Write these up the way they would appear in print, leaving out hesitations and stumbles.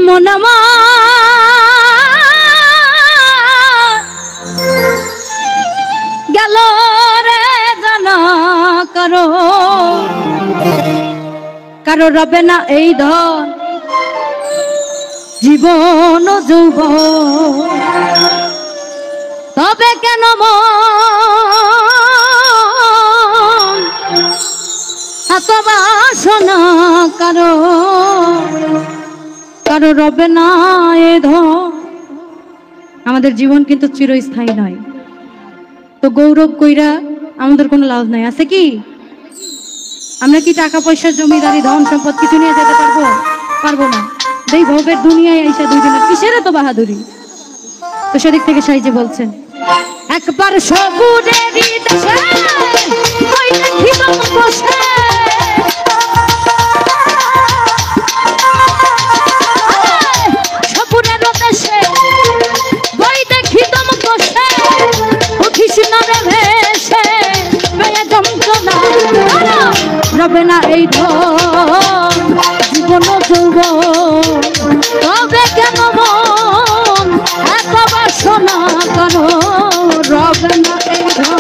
মনামা গেল রে জানা কারো কারো রবে না এই ধন জীবন যৌবন তবে কেন মন এত বাসনা কারো কারো রবে না এ ধন। আমাদের জীবন কিন্তু চিরস্থায়ী নয়, তো গৌরব কইরা আমাদের কোনো লাভ নাই। আছে কি? আমরা কি টাকা পয়সা জমিদারি ধন সম্পদ কিছু নিয়ে যেতে পারবো? পারবো না। এই ভোগের দুনিয়ায় আইসা দুই দিনের কিসের এত বাহাদুরি? তো সেদিক থেকে সাইজে বলছেন, একবার সবুরেরই দেশে ওই দেখিলাম বসে সবুরের দেশে ওই দেখিলাম বসে উঠিস না রে ভেসে মেয়ে যন্ত্রণা রবে না এই ধন জীবন যৌবন তবে কেন মন এত বাসনা কারো রবে না এই ধন।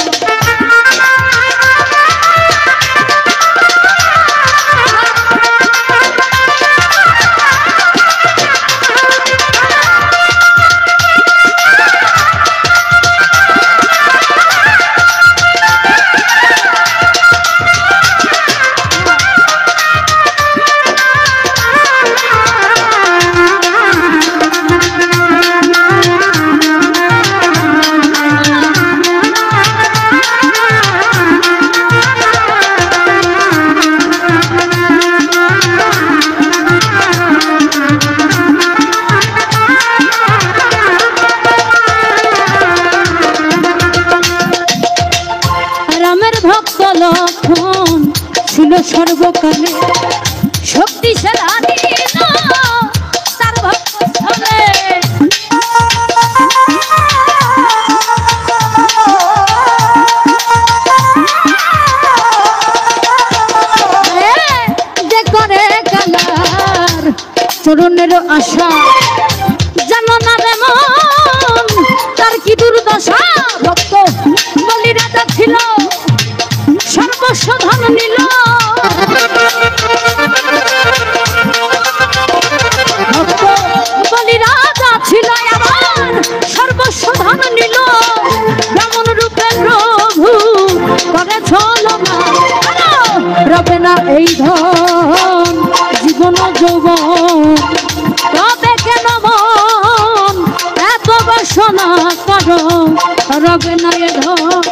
লক্ষণ ছিল সর্বকালে শক্তিশালী তার ভক্তস্থলে যে করে কালার চরণের আশা জানো না রে মন তার কি দুর্দশা। ভক্ত বলি রাজা ছিল সর্বস্ব ধন নিল বলি রাজা ছিল আমার সর্বস্ব ধন নিল যেমন রূপে প্রভু করে ছলনা রবে না এই ধন জীবন যৌবন তবে কেন মন এত বাসনা করো রবে না এ ধন।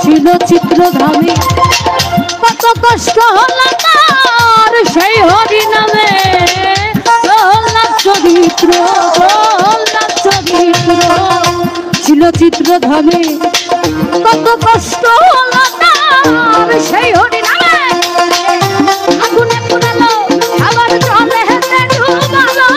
ছিল চিত্রধামে কত কষ্ট হল তার সেই হরি নামে চরিত্র ছিল চিত্রধামে কত কষ্ট হল তার সেই হরি নামে আগুনে পুরালো আবার জলে হেঁটে ডুবালো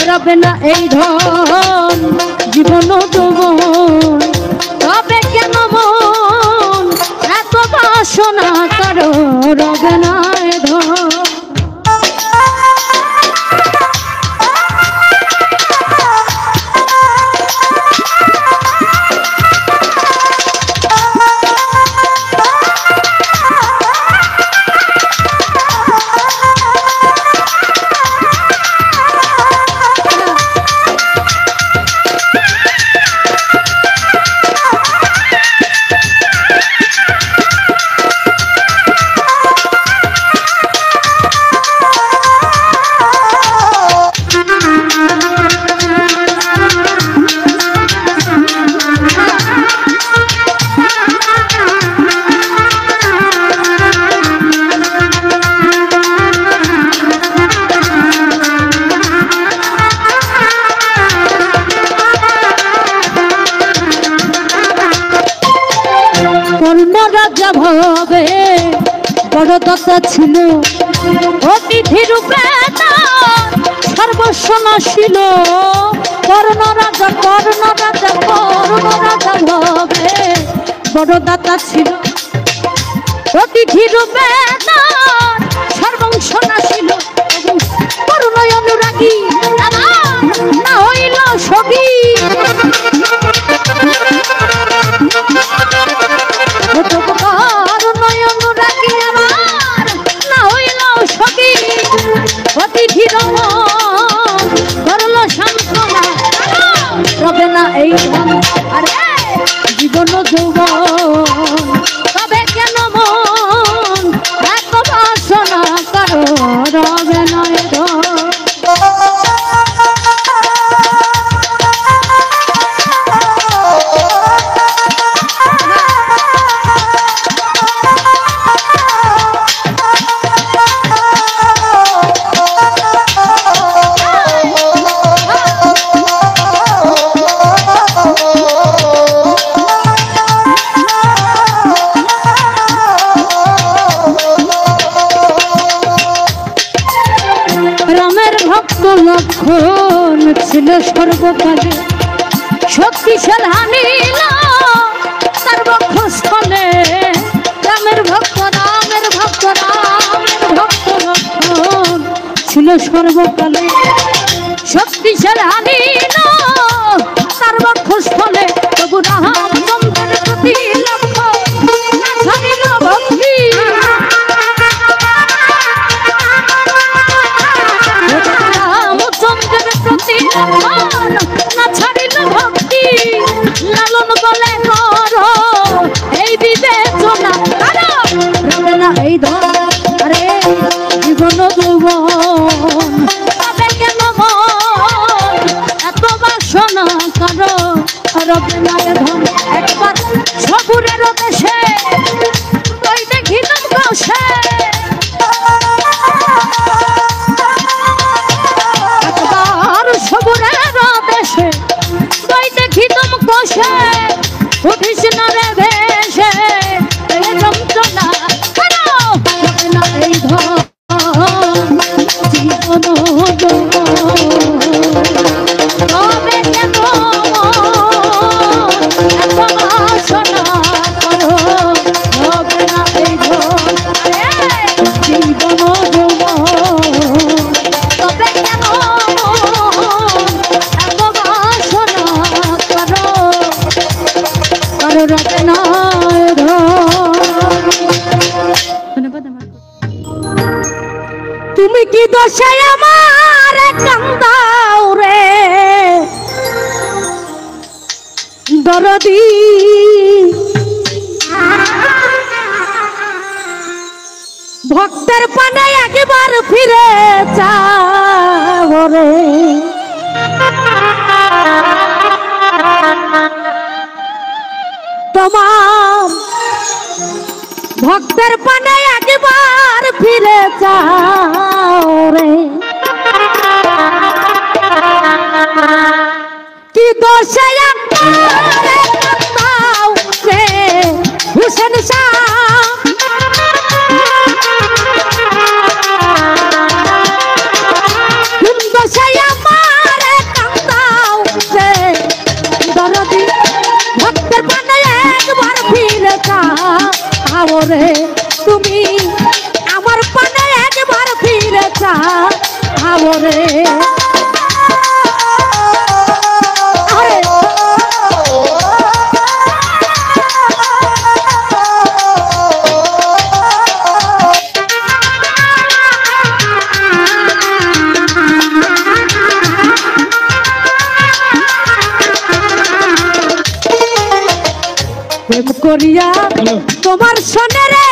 রবে না এই ধন জীবন যৌবন তবে কেন মন এত বাসনা করো রবে না এই ধন। রাজা ভাবে বড় দাতা ছিল অতিথি রূপে সর্বস্ব নাশিল কর্ণ রাজা ভাবে বড় দাতা ছিল অতিথি রূপে সর্বস্ব নাশিল করুণ অনুরাগী না হইল সখী অতিথি করল সান্ত্বনা রবে না এই আরে জীবন যৌবন তবে কেন মন এত বাসনা কারো রবে না লক্ষণ ছিল সর্বকালে শক্তিশাল হানিল তার বক্ষস্থলে রামের ভক্ত লক্ষণ ছিল সর্বকালে শক্তিশাল হানিল তার বক্ষস্থলে তবু রামচন্দ্রের প্রতি লক্ষ্য ছাড়িল ভক্তি না ছাড়িল ভক্তি লালন বলে কর এই বিবেচনা রবে না এই ধন আরে জীবন যৌবন তবে কেন এত বাসনা কারো রবে না এ ধন একবার সবুরের দেশে তুই দেখিলাম কষে উঠিস না রে ভেসে যন্ত্রণা না এই ধন জীবন তবে কেন এত বাসনা করো হবে না এই ধন জীবন তবে কেন এত বাসনা করো রবে না তুমি কি দোষে আমার কান্দাও রে দরদি ভক্তের পানে একবার ফিরে যাও রে তোমার ভক্তের পানে একবার ফিরে যাও রে কি দোষে রে হুসেন শাহ দোষে আমার কান্দাও রে দরদি ভক্তের পানে একবার ফিরে যাও রে তুমি আমার পানে একবার ফিরে যাও রে প্রেম করিয়া তোমার সনে রে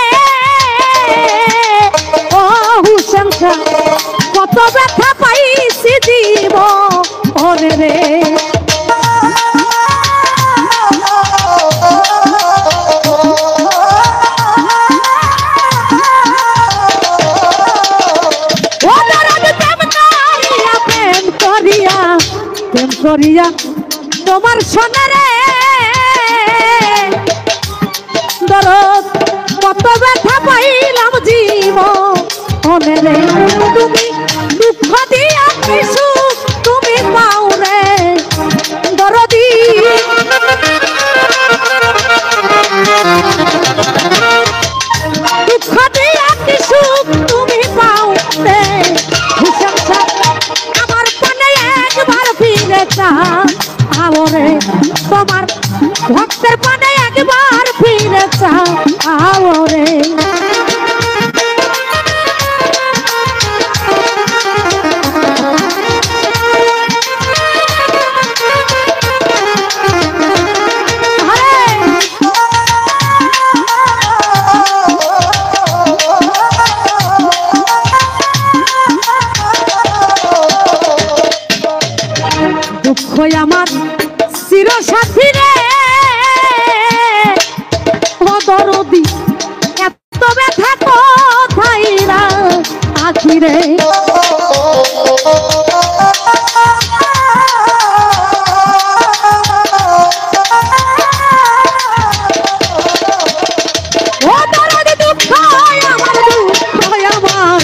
ও হুসেন শাহ কত ব্যথা পাইছি জীবনে রে প্রেম করিয়া তোমার সনে রে দরদ মনে রে তুমি দুঃখ দিয়া কি সুখ তুমি পাও রে দরদি দুঃখ দিয়া কি সুখ তুমি পাও রে আমার পানে একবার ফিরে চাও রে তোমার ভক্তের পানে একবার ফিরে চাও রে দুঃখ আমার চির সাথী রে ও দরদি এত ব্যথা কোথায় না আখিরে ও দরদি দুঃখ আমার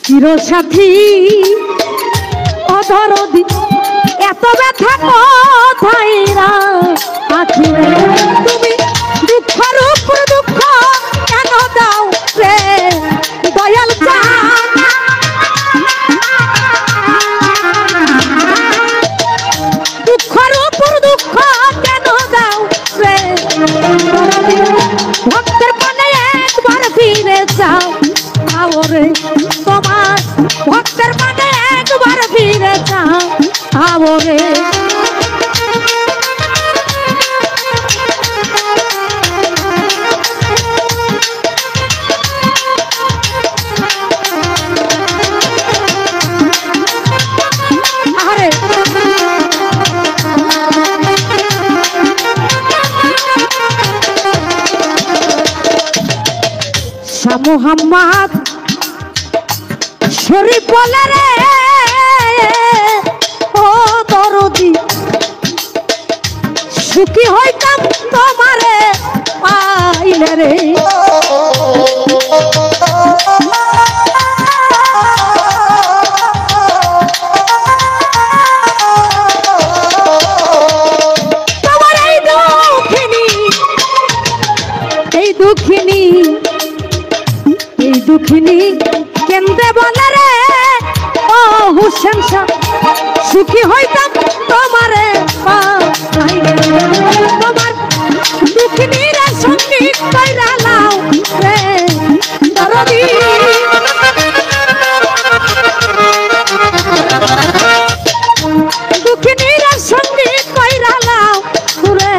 চির সাথী দরদি এত ব্যথা কোথায় না আখিরে তুমি দুঃখের উপর দুঃখ কেন দাও রে দয়াল দুঃখের উপর দুঃখ কেন দাও রে ভক্তের মনে একবার ফিরে যাও রে তোমার ভক্তের মনে একবার ফিরে যাও রে শাহ মুহাম্মদ শরীফ বলে রে ও দরদি সুখী হইতাম তোমারে পাইলে রে তোমার এই দুঃখিনী কেন্দ্রে বলে রে ও হুসেন শাহ সুখী হইতাম তোমারে তোমার দুঃখিনীর সঙ্গীত কইরা লাও রে দরদি দুঃখিনীর সঙ্গীত কইরা লাও রে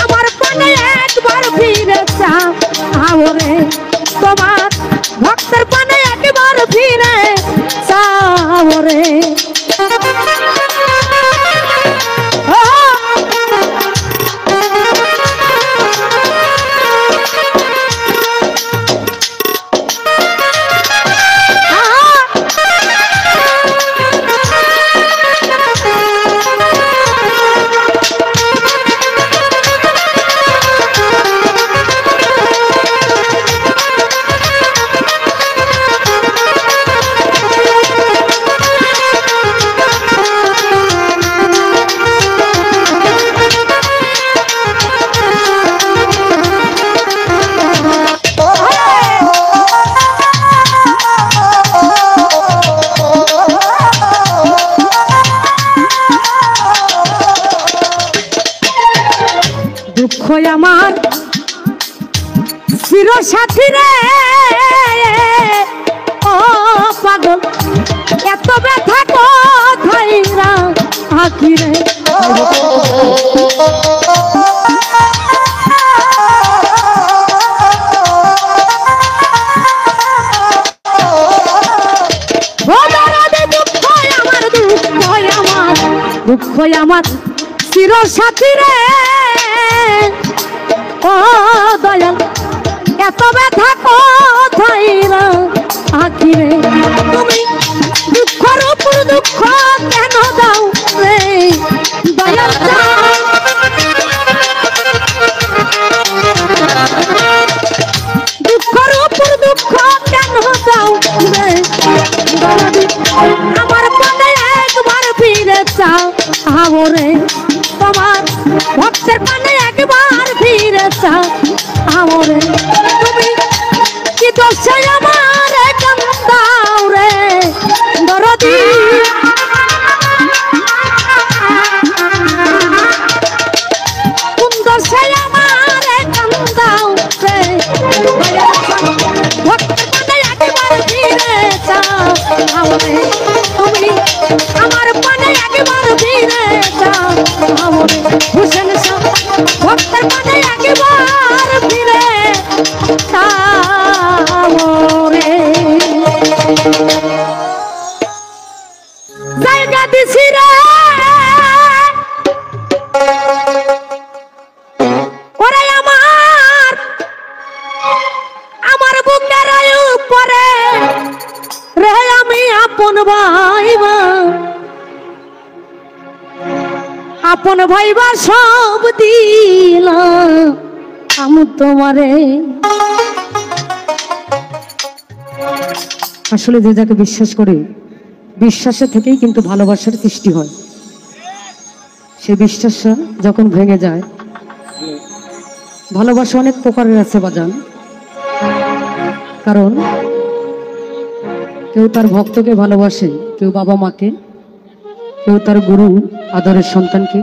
আমার পানে একবার ফিরে চাও রে তোমার ভক্তের পানে একবার ফিরে চাও রে দুঃখ আমার চির সাথী রে ও পাগল এত ব্যথা কোথায় না আখিরে দুঃখ আমার চির সাথী রে ও দয়াল এত ব্যথা কোথায় না আখিরে তুমি দুঃখের উপর দুঃখ কেন দাও রে দয়াল দুঃখের সংসার ভক্তের পানে একবার ফিরে চাও আমরে তুমি কি দোষে আমারে কান্দাও রে দরদি কোন দোষে আমারে কান্দাও রে ভক্তের পানে একবার ফিরে চাও আমরে তুমি আমার পানে একবার ফিরে যাও আমরে হুসেন শাহ ভক্তের পানে একবার ফিরে আমরে জায়গা দিছি রে ওরে আমার বুকের উপরে রে আমি আপন ভাইবা আপন ভাইবা সব দিলাম আমি তোমারে আসলে যে যাকে বিশ্বাস করে বিশ্বাসের থেকেই কিন্তু ভালোবাসার সৃষ্টি হয় সেই বিশ্বাসটা যখন ভেঙে যায় ভালোবাসা অনেক প্রকারের আছে বাজান কারণ কেউ তার ভক্তকে ভালোবাসে কেউ বাবা মাকে কেউ তার গুরু আদরের সন্তানকে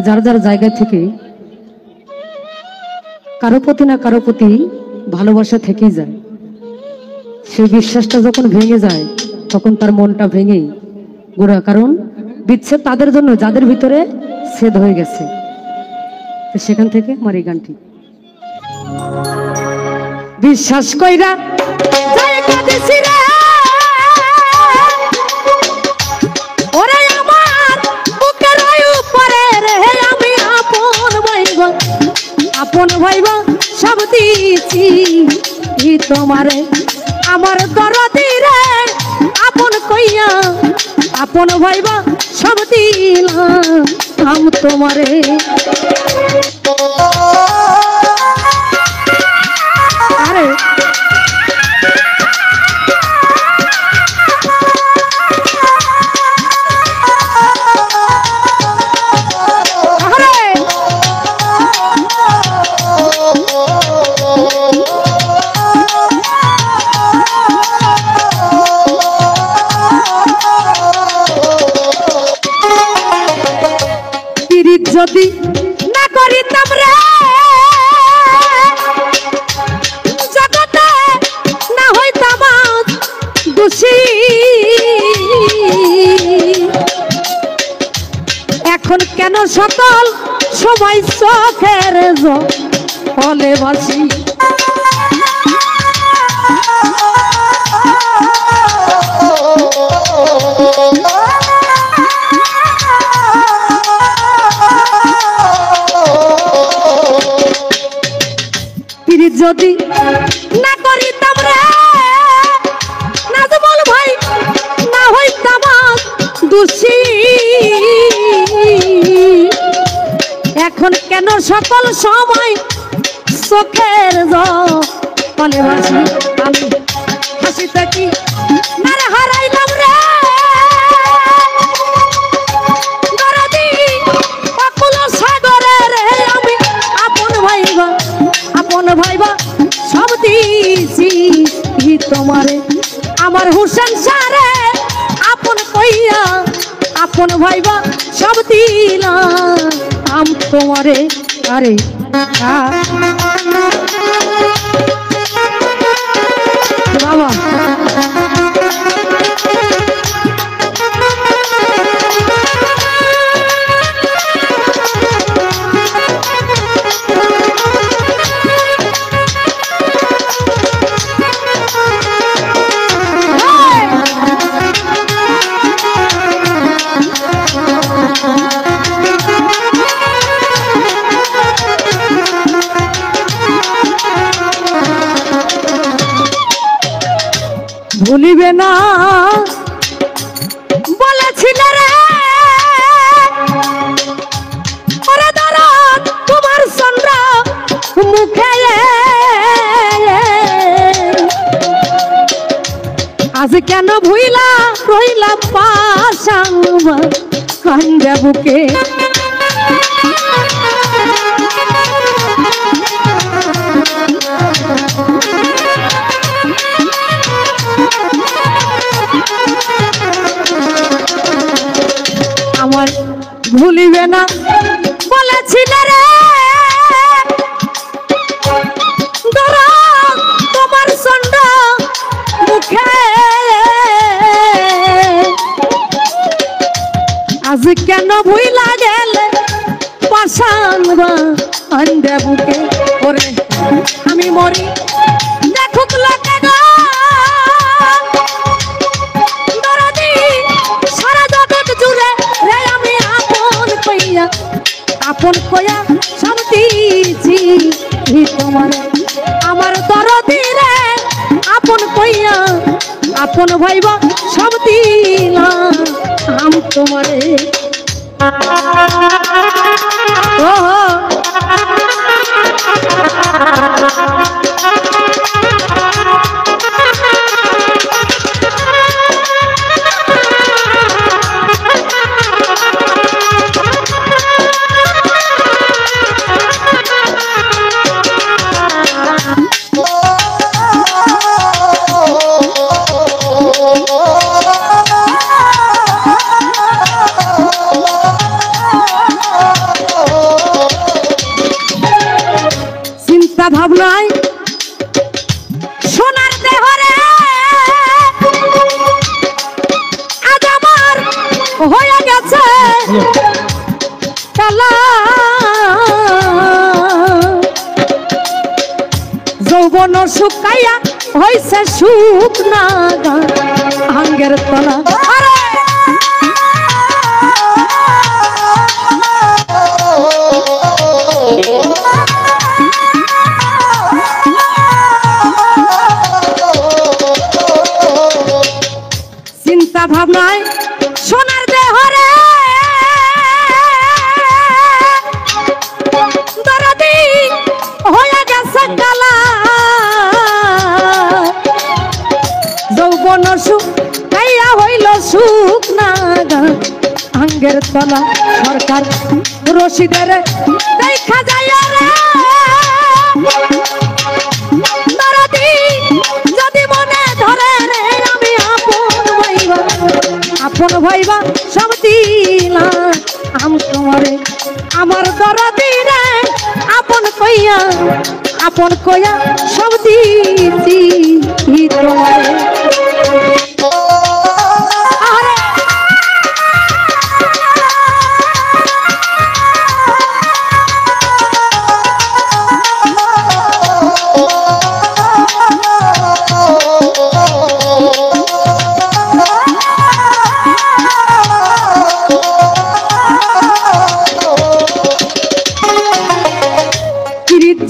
যার যার জায়গা থেকে কারো প্রতি না কারো প্রতি ভালোবাসা থেকেই যায় সেই বিশ্বাসটা যখন ভেঙে যায় তখন তার মনটা ভেঙেই গোড়া কারণ বিচ্ছেদ তাদের জন্য যাদের ভিতরে ছেদ হয়ে গেছে সেখান থেকে আমার এই গানটি বিশ্বাস কইরা জায়গা দিছি রে ওরে আমার বুকের উপরে রে আমি আপন ভাইবা সব দিছি তোমারে আমার দরদি রে আপন কইয়া আপন ভাইবা সব দিলাম তোমারে আরে যদি না করিতাম রে জগতে না হইতাম দোষী এখন কেন সকল সময় চোখের জলে বাসি যদি না করিতাম রে নাজমুল ভাই না হইতাম দোষী এখন কেন সকল সময় চোখের জলে বাসি আমি হাসি থাকি না রে হারাইলাম রে দরদি অকুল সাগরে রে আমি আপন ভাইবা সব দিছি তোমারে আমার হুসেন সারে আপন কইয়া আপন ভাইবা সব দিলাম তোমারে আরে বাবা ভুলিবে না বলেছিল রে ওরে দরদ তোমার চন্দ্র মুখে আজ কেন ভুইলা রইলা পাশাং কান্দে বুকে আমার ভুলিবে না বলেছিল রে ধরো তোমার চন্ড মুখে আজ কেন ভুইলা গেলে পাশান আন্ডে বুকে ওরে আমি মরি দেখুক লোকে গো দরদি সারা জগৎ জুড়ে রে আমি আপন কইয়া সব দিছি তোমার আমার দরদি রে আপন কইয়া আপন ভাইবা সব দিলাম আম তোমারে ও ভাবনাই সোনার দেহরে আজ আমার হয়ে গেছে কালা যৌবন শুকাইয়া হইছে শুকনা আঙ্গের তলা ভাবনায় সোনার দেহরে দরদি হয়ে গেছে কালা যৌবন শুকাইয়া হইল শুকনা আঙ্গের তলা সরকার রশিদের দেখা যায় রে দরদি যদি মনে ধরে রে আমি আপন ভাইবা সব দিলাম আম তোমারে আমার দরদি রে আপন কইয়া সব দিছি তোমারে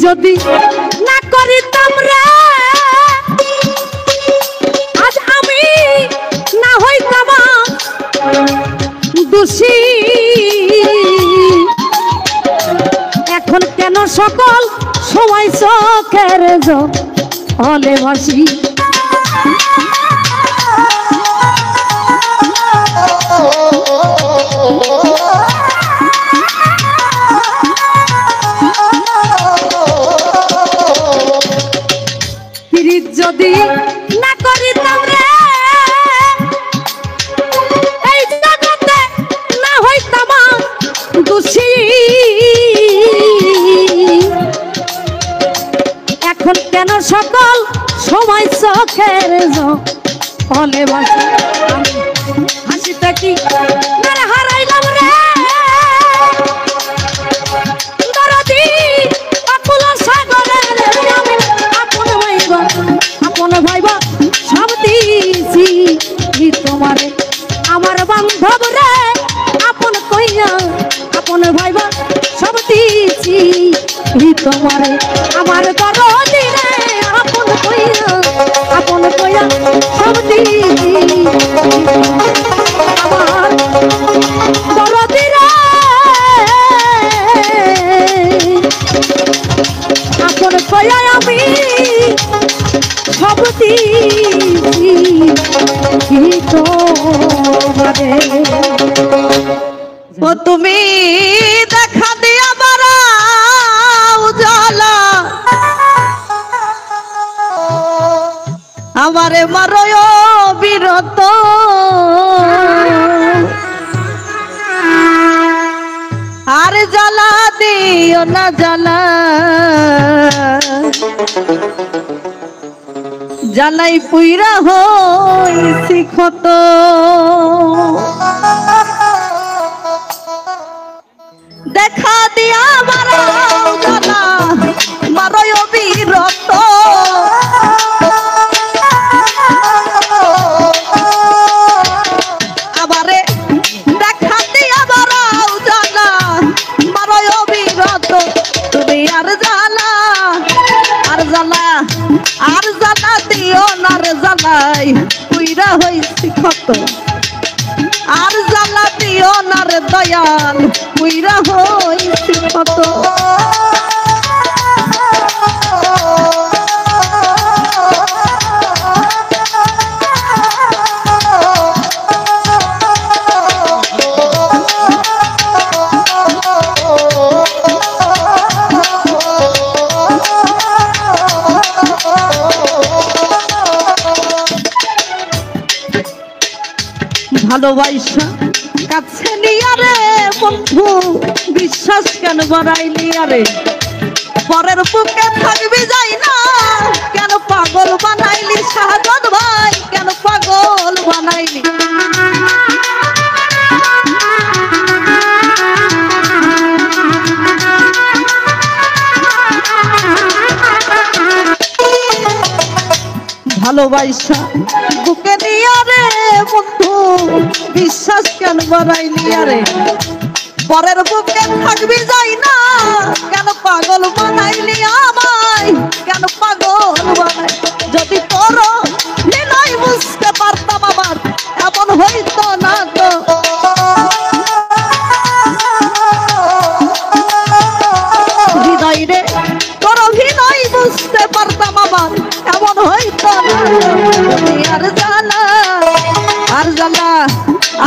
যদি না করিতাম রে আজ আমি না হইতাম দোষী এখন কেন সকল সময় চোখের জলে ভাসি যদি না করিতাম রে এই জগতে না হইতাম দোষী এখন কেন সকল সময় চোখের জলে ভাসি হাসিটা কি হারাইলাম রে দরদি আকুল সাগরে আমি আপন ভাইবা সব দিছি তোমারে আমার বান্ধব রে আপন কইয়া আপন ভাইবা সব দিছি তোমারে আমার দরদি রে আপন কইয়া সব দিছি আমার দরদি রে আপন কইয়া আমি সব দিছি তোমারে ও তুমি আরে জ্বালা দিও না জ্বালা, জ্বালাই পুইরা হইছি ক্ষত। দেখা দিয়া মারাও জ্বালা, মারয় অবিরত। আবারে দেখা দিয়া মারাও জ্বালা, মারয় অবিরত। তুমি আর জ্বালা, আর জ্বালা, আর জ্বালা দিও না রে জ্বালাই পুইরা হইছি ক্ষত। আর জ্বালা দিও না রে দয়াল পুইরা হইছি ক্ষত। ভালোবাসা কাছে নিয়া রে বন্ধু, বিশ্বাস কেন বাড়াইলি আরে? পরের বুকে থাকবি যাই না, কেন পাগল বানাইলি শাহজাদ ভাই, কেন পাগল বানাইলি? ভালোবাসা বুকে নিয়া রে বন্ধু, বিশ্বাস কেন বাড়াইলি আরে? পরের বুকে থাকবি যাই না, কেন পাগল বানাইলি আমায়, কেন পাগল বানাই? যদি তোর বিনয় বুঝতে পারতাম আমার এমন হইতো না তো। হৃদয় রে তোর বিনয় বুঝতে পারতাম আমার এমন হইতো না। আর জ্বালা, আর জ্বালা,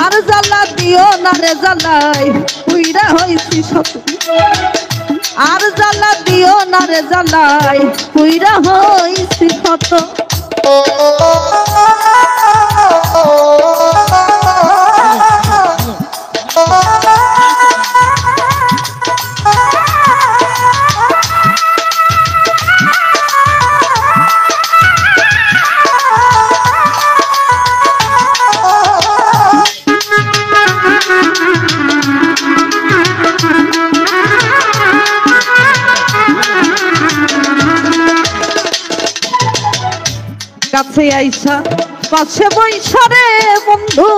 আর জ্বালা দিও না রে জ্বালাই পুইরা হইছি শত। আর জ্বালা দিও না রে জ্বালাই পুইরা হইছি ক্ষত। কাছে আইসা পাশে বইসা রে বন্ধু,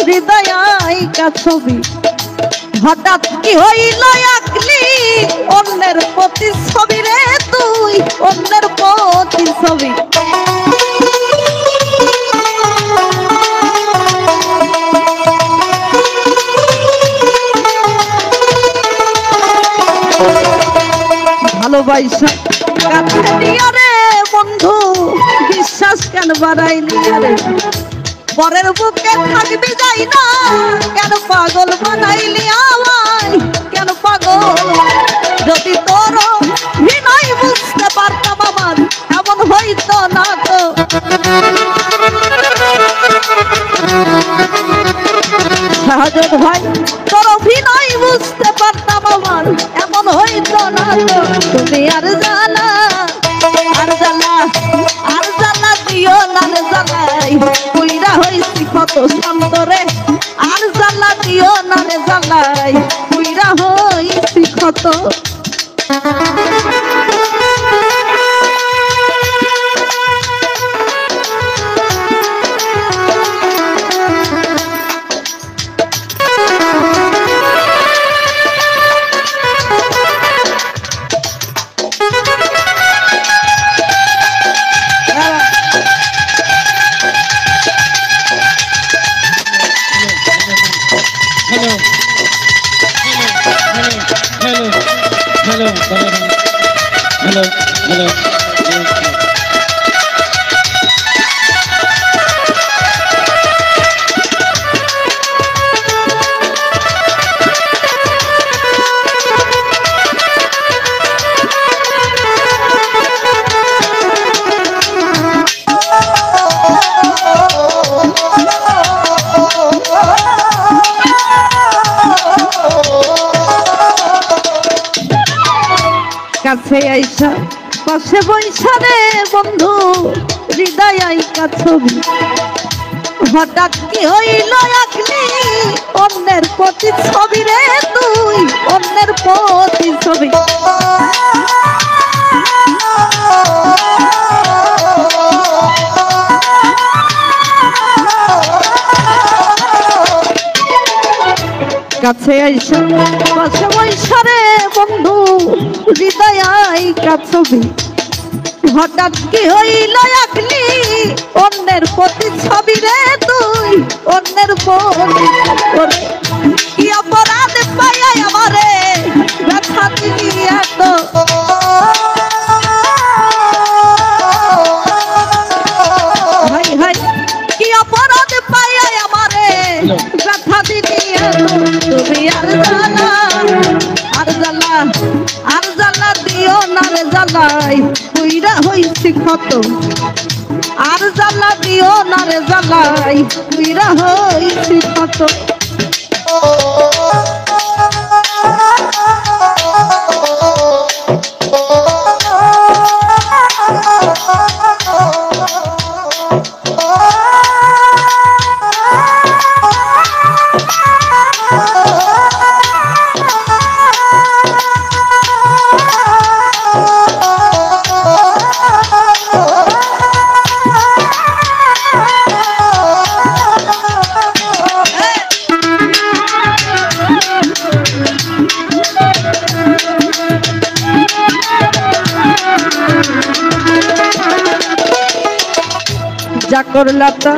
হৃদয় আইকা ছবি। হঠাৎ কি হইল আকলি, অন্যের প্রতি ছবি রে তুই, অন্যের প্রতি ছবি। ভালোবাসা কাছে নিয়া রে বন্ধু, বিশ্বাস কেন বাড়াইলি আরে? পরের বুকে থাকবি যাই না, কেন পাগল বানাইলি আমায়, কেন পাগল? যদি তোর বিনয় বুঝতে পারতাম আমার এমন হইতো না তো। শাহজাদ ভাই তোর বিনয় বুঝতে পারতাম আমার এমন হইতো না তো। তুমি আর জ্বালা, আর জ্বালা, আর জ্বালা দিও না রে জ্বালাই পুইরা হইছি ক্ষত সন্তরে। আর জ্বালা দিও না রে জ্বালাই পুইরা হইছি ক্ষত। কাছে আইসা পাশে বৈশা রে বন্ধু হৃদয় আইকা ছবি হঠাৎ কি হইল আঁকলি অন্যের প্রতি ছবি রে তুই অন্যের প্রতি ছবি কাছে আইসা পাশে বৈশা রে বন্ধু হৃদয় আইকা ছবি হঠাৎ কি হইল আঁকলি অন্যের প্রতি ছবি রে তুই অন্যের প্রতি কি অপরাধ পাইয়াই আমারে ব্যথা দিলি এত হাই হাই কি অপরাধ পাইয়াই আমারে ব্যথা দিলি এত তুমি আর জানা আর জ্বালা আর জ্বালা দিও না রে জ্বালাই কইরা হইছি ক্ষত আর জ্বালা দিও না রে জ্বালাই কইরা হইছি ক্ষত যা করলা তা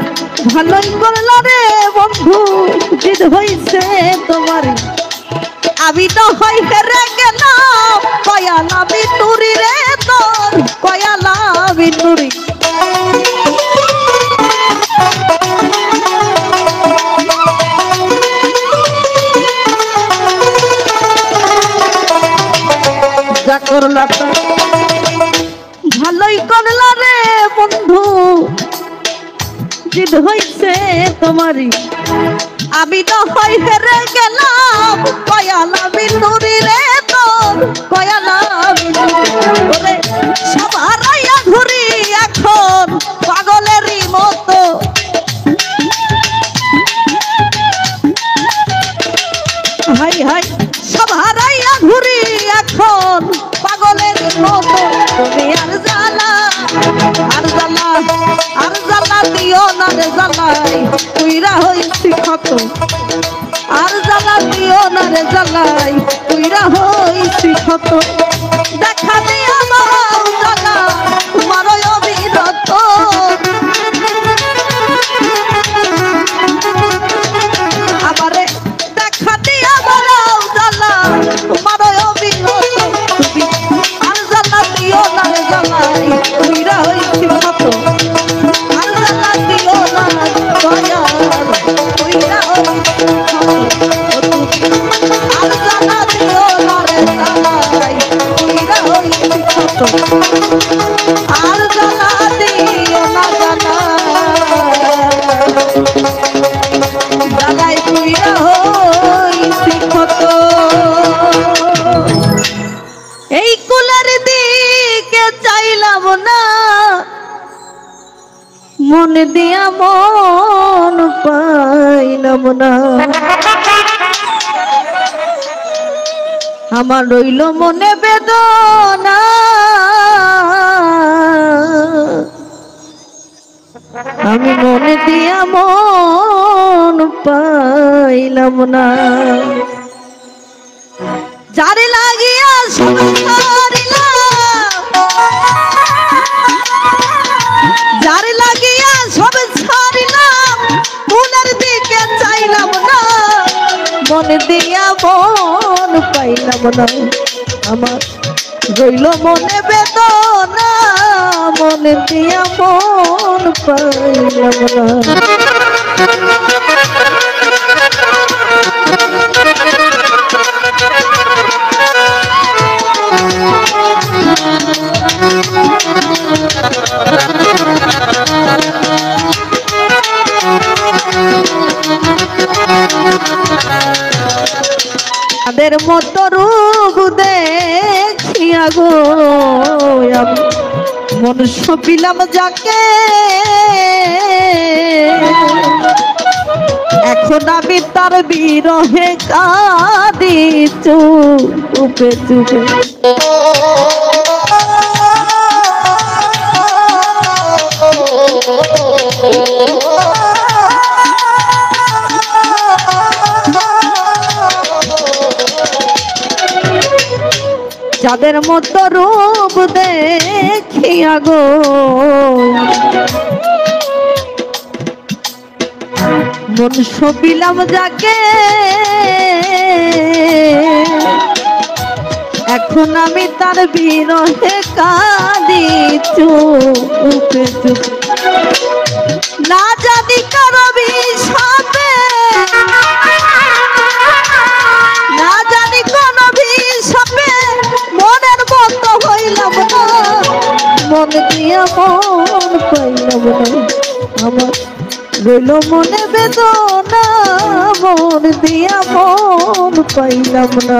ভালোই করলা রে বন্ধু জিদ হইছে তোমার আমি তো হই হেরে গেলাম কয়ালা বিতুরি রে তোর কয়ালা বিতুরি যা করলা তা ভালোই করলা রে বন্ধু জিদ হইছে তোমারই আমি তো হই হেরে গেলাম কয়ালা বিন্দুরি রে তোর কয়ালা বিন্দুরি সব হারাইয়া ঘুরি এখন পাগলেরই মতো হাই হাই সব হারাইয়া ঘুরি এখন পাগলেরই মতো তুমি আর জ্বালা আর জ্বালা আর জ্বালা দিও না রে জ্বালাই কইরা হইছি ক্ষত আর জ্বালা দিও না রে জ্বালাই কইরা হইছি ক্ষত দেখা দিয়া মাও জ্বালা তোমার অবিরত আমারে দেখা দিয়া মাও জ্বালা তোমার অবিরত তুমি আর জ্বালা দিও না রে জ্বালাই কইরা হইছি ক্ষত আর জ্বালা দিও না দয়াল কইরা হইছি আর জ্বালা দিও না রে জ্বালাই কইরা হইছি ক্ষত আর জ্বালা দিও না জ্বালাই কইরা হইছি ক্ষত এই কুলের দিকে চাইলাম না মন দিয়া মন পাইলাম না আমার রইল মনে বেদনা আমি মন দিয়া মন পাইলাম না যারে লাগিয়া যারে লাগিয়া সব ছাড়িলাম ফুলের দিকে চাইলাম না মন দিয়া মন পাইলাম না আমার রইল মনে বেদনা মন দিয়া মন পাইলাম না তাদের মতো রূপ দেখি দেখিয়া গো আমি মন সপিলাম যাকে, এখন আমি তার বিরহে কাঁদি চুপে চুপে। যাদের মতো রূপ দেখিয়া গো মন সপিলাম যাকে, এখন আমি তার বিরহে কাঁদি চুপে চুপে। না জানি কারো বিষাপে, না জানি কোন বিষাপে মনের মতো হইলাম না, মন দিয়া মন পাইলাম না, আমার রইল মনে বেদনা, মন দিয়া মন পাইলাম না।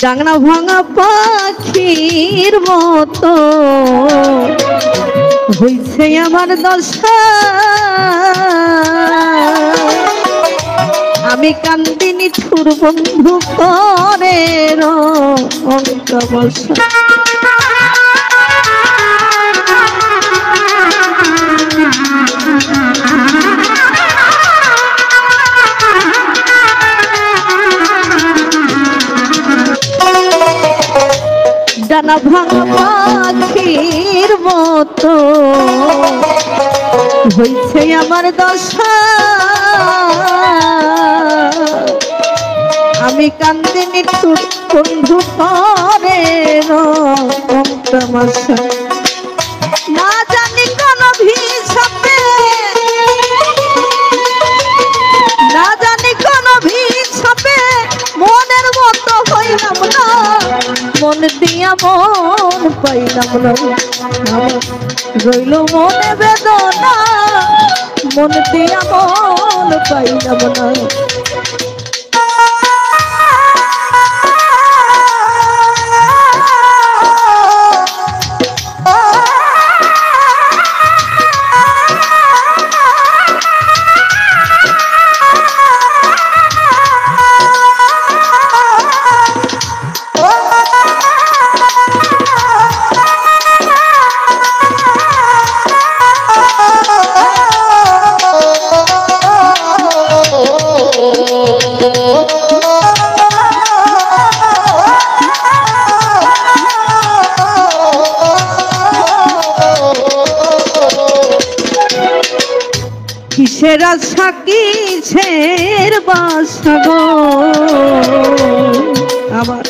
ডাংনা ভাঙা পাখির মতো হইছে আমার দশা, আমি কান্দিনি ছুর বন্ধু করে অঙ্ক বসা। ডানা ভাঙা পাখির মতো হইছে আমার দশা, আমি কান্দিনি বন্ধু করে তামাশা। না জানি কোন ভিসাপে, না জানি কোন ভিসাপে মনের মতো হইলাম না, মন দিয়া মন পাইলাম না, রইল মনে বেদনা, মন দিয়া মন পাইলাম না। কিসের আশা কিসের বাসা গো আমার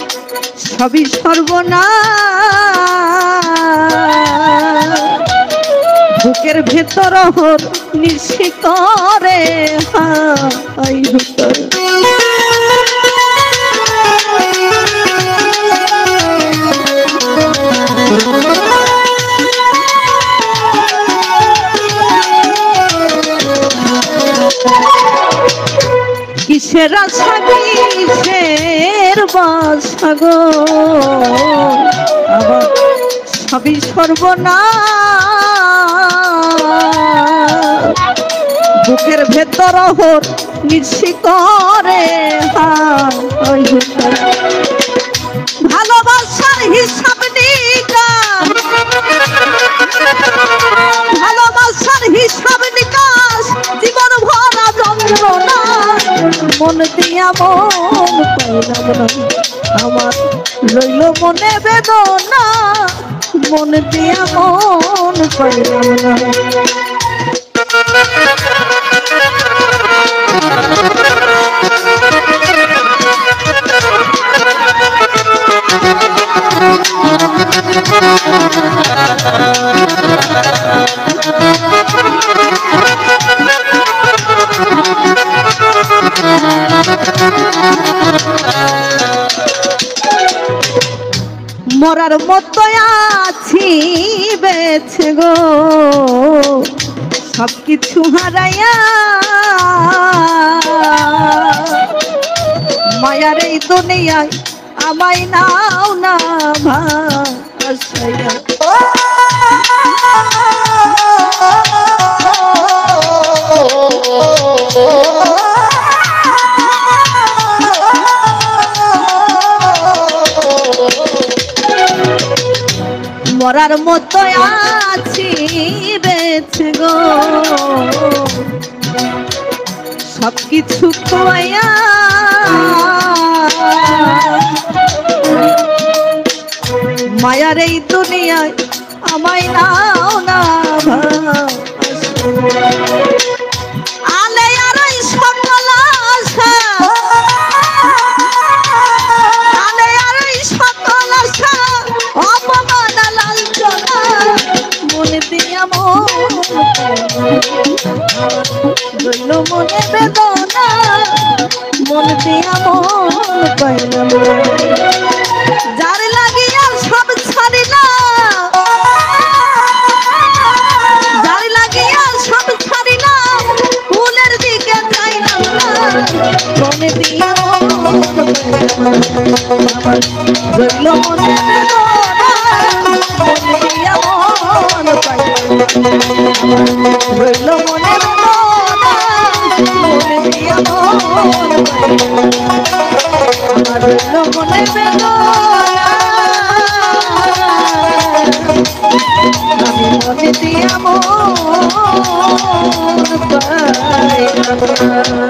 সবই সর্বনাশ, বুকের ভেতর হর নিশি করে হাই হুতর। কিসের আশা কিসের বাসা গো আবার সবই সর্বনাশ, বুকের ভেতর হর নিশি করে হাই হুতর। ভালোবাসার হিসাব নিকাশ, ভালোবাসার হিসাব নিকাশ জীবন ভরা যন্ত্রণা, মন দিয়া মন পাইলাম না, আমার রইল মনে বেদনা, মন দিয়া মন পাইলাম না। মরার মতো আছি বেছে গো সবকিছু হারাইয়া মায়ার এই দুনিয়ায় আমায় নাও না ভাসাইয়া মরার মতো আছি বেছে গো সবকিছু খোয়াইয়া মায়ার এই দুনিয়ায় আমায় নাও না আলে আর এই সকল আশা আলে আর এই সকল আশা অপমান লাঞ্ছনা মনে দিয়া রইল মনে বেদনা মন দিয়া মন পাইলাম যার লাগিয়া সব ছাড়িলাম যার লাগিয়া সব ছাড়িলাম ফুলের দিকে চাইলাম না মনে দিয়া রইল মনে বেদনা মনে দিয়া মন পাইলাম রইল মনে বেদনা মনে দিয়া মন পাইলাম রইল মনে বেদনা আমি মনে দিয়া মন পাইলাম